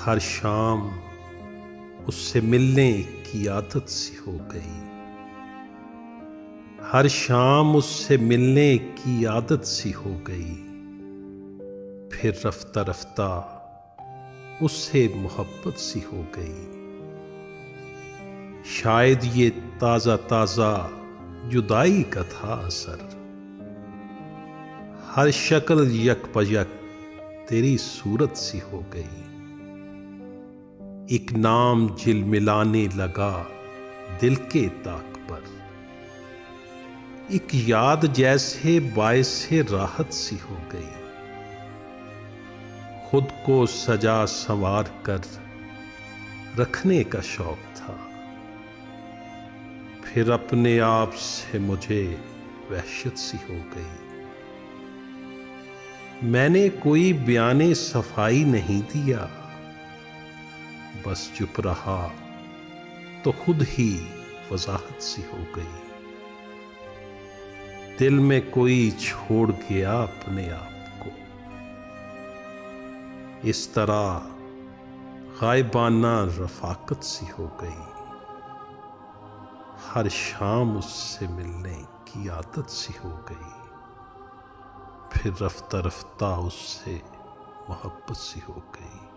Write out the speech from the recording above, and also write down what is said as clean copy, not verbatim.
हर शाम उससे मिलने की आदत सी हो गई। हर शाम उससे मिलने की आदत सी हो गई। फिर रफ्ता रफ्ता उससे मोहब्बत सी हो गई। शायद ये ताजा ताजा जुदाई का था असर। हर शक्ल यकपयक तेरी सूरत सी हो गई। एक नाम झिलमिलाने लगा दिल के ताक पर। एक याद जैसे बायसे राहत सी हो गई। खुद को सजा संवार कर रखने का शौक था। फिर अपने आप से मुझे वहशत सी हो गई। मैंने कोई बयाने सफाई नहीं दिया, बस चुप रहा तो खुद ही वजाहत सी हो गई। दिल में कोई छोड़ गया अपने आप को। इस तरह गायबाना रफाकत सी हो गई। हर शाम उससे मिलने की आदत सी हो गई। फिर रफ्ता रफ्ता उससे मोहब्बत सी हो गई।